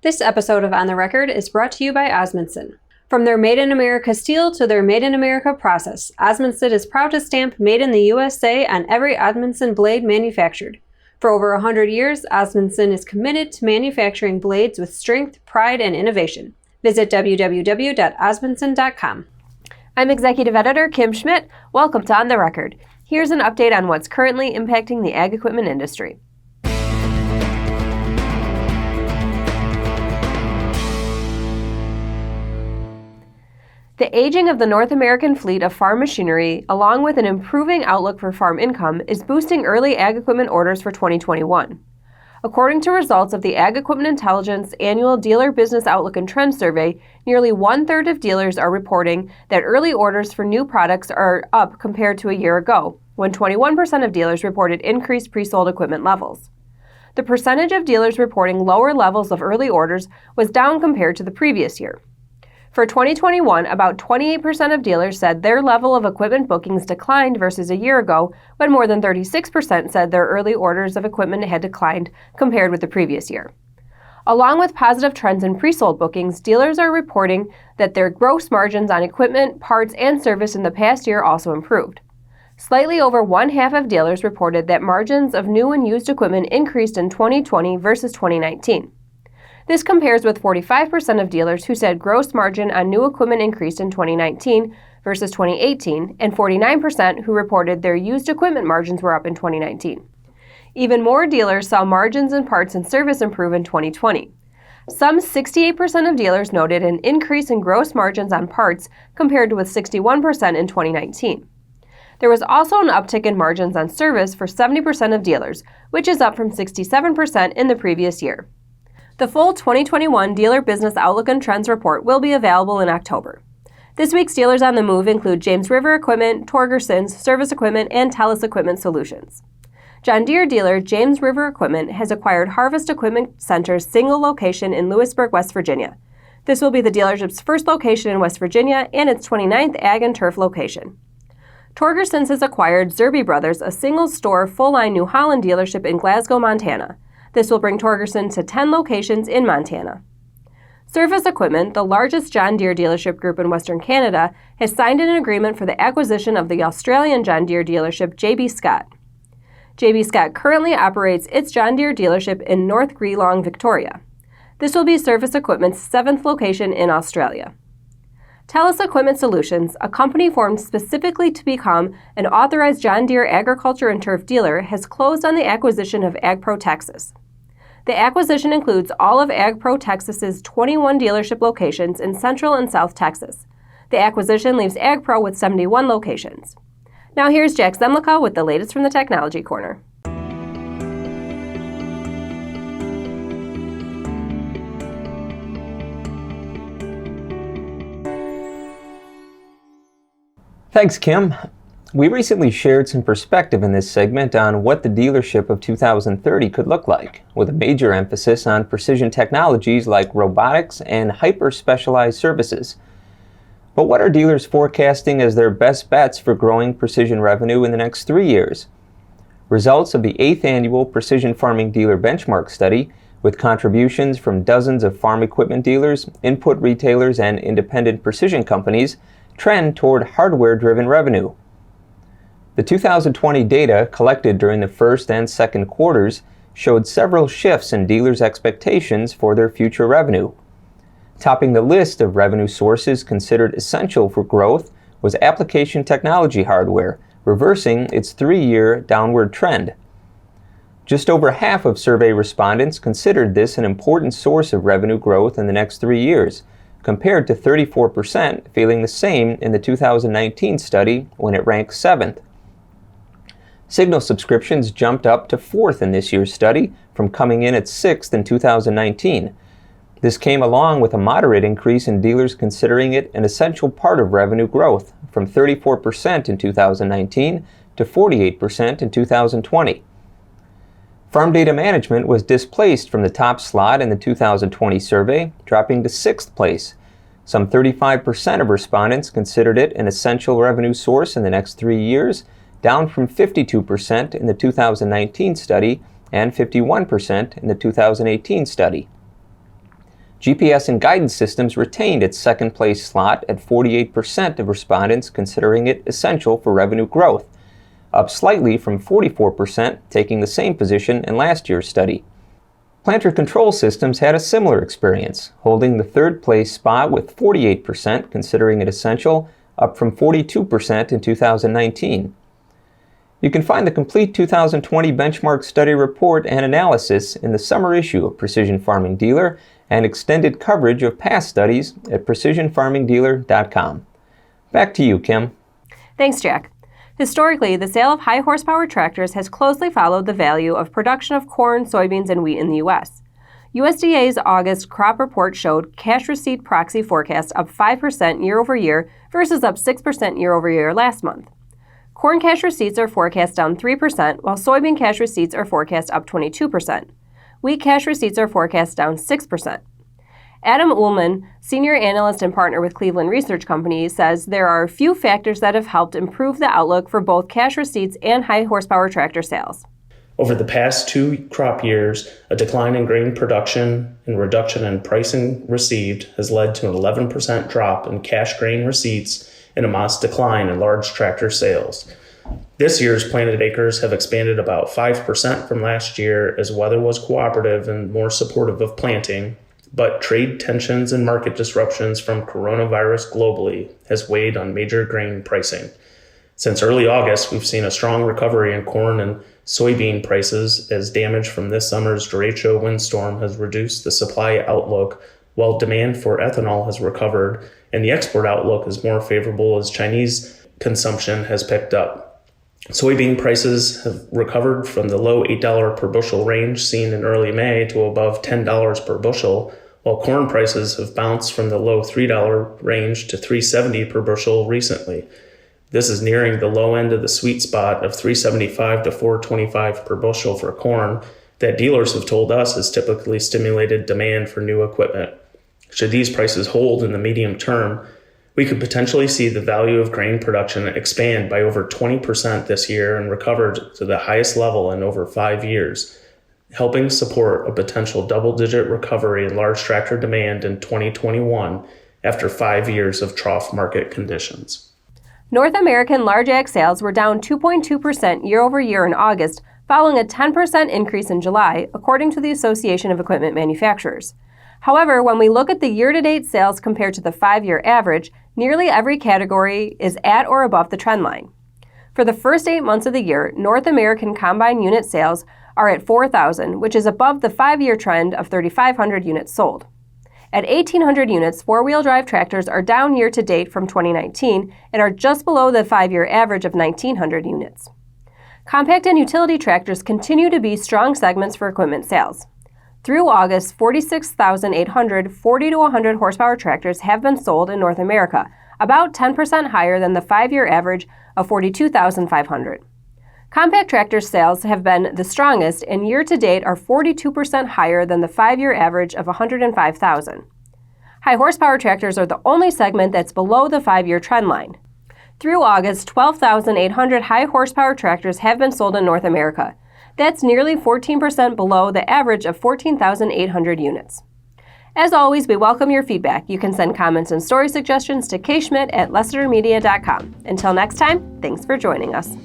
This episode of On the Record is brought to you by Osmundson. From their Made in America steel to their Made in America process, Osmundson is proud to stamp Made in the USA on every Osmundson blade manufactured. For over 100 years, Osmundson is committed to manufacturing blades with strength, pride, and innovation. Visit www.osmundson.com. I'm Executive Editor Kim Schmidt. Welcome to On the Record. Here's an update on what's currently impacting the ag equipment industry. The aging of the North American fleet of farm machinery, along with an improving outlook for farm income, is boosting early ag equipment orders for 2021. According to results of the Ag Equipment Intelligence Annual Dealer Business Outlook and Trends Survey, nearly one-third of dealers are reporting that early orders for new products are up compared to a year ago, when 21% of dealers reported increased pre-sold equipment levels. The percentage of dealers reporting lower levels of early orders was down compared to the previous year. For 2021, about 28% of dealers said their level of equipment bookings declined versus a year ago, but more than 36% said their early orders of equipment had declined compared with the previous year. Along with positive trends in pre-sold bookings, dealers are reporting that their gross margins on equipment, parts, and service in the past year also improved. Slightly over one-half of dealers reported that margins of new and used equipment increased in 2020 versus 2019. This compares with 45% of dealers who said gross margin on new equipment increased in 2019 versus 2018, and 49% who reported their used equipment margins were up in 2019. Even more dealers saw margins in parts and service improve in 2020. Some 68% of dealers noted an increase in gross margins on parts compared with 61% in 2019. There was also an uptick in margins on service for 70% of dealers, which is up from 67% in the previous year. The full 2021 Dealer Business Outlook and Trends report will be available in October. This week's dealers on the move include James River Equipment, Torgersons, Service Equipment, and Telus Equipment Solutions. John Deere dealer James River Equipment has acquired Harvest Equipment Center's single location in Lewisburg, West Virginia. This will be the dealership's first location in West Virginia and its 29th Ag and Turf location. Torgersons has acquired Zerby Brothers, a single-store, full-line New Holland dealership in Glasgow, Montana. This will bring Torgerson to 10 locations in Montana. Service Equipment, the largest John Deere dealership group in Western Canada, has signed an agreement for the acquisition of the Australian John Deere dealership J.B. Scott. J.B. Scott currently operates its John Deere dealership in North Geelong, Victoria. This will be Service Equipment's 7th location in Australia. Telus Equipment Solutions, a company formed specifically to become an authorized John Deere agriculture and turf dealer, has closed on the acquisition of AgPro Texas. The acquisition includes all of AgPro Texas's 21 dealership locations in Central and South Texas. The acquisition leaves AgPro with 71 locations. Now here's Jack Zemlicka with the latest from the Technology Corner. Thanks, Kim. We recently shared some perspective in this segment on what the dealership of 2030 could look like, with a major emphasis on precision technologies like robotics and hyper-specialized services. But what are dealers forecasting as their best bets for growing precision revenue in the next 3 years? Results of the 8th Annual Precision Farming Dealer Benchmark Study, with contributions from dozens of farm equipment dealers, input retailers, and independent precision companies, trend toward hardware-driven revenue. The 2020 data collected during the first and second quarters showed several shifts in dealers' expectations for their future revenue. Topping the list of revenue sources considered essential for growth was application technology hardware, reversing its 3-year downward trend. Just over half of survey respondents considered this an important source of revenue growth in the next 3 years, compared to 34% feeling the same in the 2019 study when it ranked 7th. Signal subscriptions jumped up to 4th in this year's study from coming in at 6th in 2019. This came along with a moderate increase in dealers considering it an essential part of revenue growth, from 34% in 2019 to 48% in 2020. Farm data management was displaced from the top slot in the 2020 survey, dropping to 6th place. Some 35% of respondents considered it an essential revenue source in the next 3 years, down from 52% in the 2019 study and 51% in the 2018 study. GPS and guidance systems retained its second place slot at 48% of respondents considering it essential for revenue growth, up slightly from 44% taking the same position in last year's study. Planter control systems had a similar experience, holding the third place spot with 48% considering it essential, up from 42% in 2019. You can find the complete 2020 benchmark study report and analysis in the summer issue of Precision Farming Dealer and extended coverage of past studies at precisionfarmingdealer.com. Back to you, Kim. Thanks, Jack. Historically, the sale of high horsepower tractors has closely followed the value of production of corn, soybeans, and wheat in the U.S. USDA's August crop report showed cash receipt proxy forecast up 5% year over year versus up 6% year over year last month. Corn cash receipts are forecast down 3%, while soybean cash receipts are forecast up 22%. Wheat cash receipts are forecast down 6%. Adam Uhlman, senior analyst and partner with Cleveland Research Company, says there are a few factors that have helped improve the outlook for both cash receipts and high horsepower tractor sales. Over the past 2 crop years, a decline in grain production and reduction in pricing received has led to an 11% drop in cash grain receipts and a modest decline in large tractor sales. This year's planted acres have expanded about 5% from last year as weather was cooperative and more supportive of planting, but trade tensions and market disruptions from coronavirus globally has weighed on major grain pricing. Since early August, we've seen a strong recovery in corn and soybean prices as damage from this summer's derecho windstorm has reduced the supply outlook, while demand for ethanol has recovered and the export outlook is more favorable as Chinese consumption has picked up. Soybean prices have recovered from the low $8 per bushel range seen in early May to above $10 per bushel, while corn prices have bounced from the low $3 range to $3.70 per bushel recently. This is nearing the low end of the sweet spot of $3.75 to $4.25 per bushel for corn that dealers have told us has typically stimulated demand for new equipment. Should these prices hold in the medium term, we could potentially see the value of grain production expand by over 20% this year and recover to the highest level in over 5 years, helping support a potential double-digit recovery in large tractor demand in 2021 after 5 years of trough market conditions. North American large ag sales were down 2.2% year over year in August, following a 10% increase in July, according to the Association of Equipment Manufacturers. However, when we look at the year-to-date sales compared to the 5-year average, nearly every category is at or above the trend line. For the first 8 months of the year, North American combine unit sales are at 4,000, which is above the 5-year trend of 3,500 units sold. At 1,800 units, four-wheel drive tractors are down year-to-date from 2019 and are just below the 5-year average of 1,900 units. Compact and utility tractors continue to be strong segments for equipment sales. Through August, 46,800 40 to 100 horsepower tractors have been sold in North America, about 10% higher than the 5-year average of 42,500. Compact tractor sales have been the strongest and year-to-date are 42% higher than the 5-year average of 105,000. High horsepower tractors are the only segment that's below the 5-year trend line. Through August, 12,800 high horsepower tractors have been sold in North America. That's nearly 14% below the average of 14,800 units. As always, we welcome your feedback. You can send comments and story suggestions to kschmidt@lessitermedia.com. Until next time, thanks for joining us.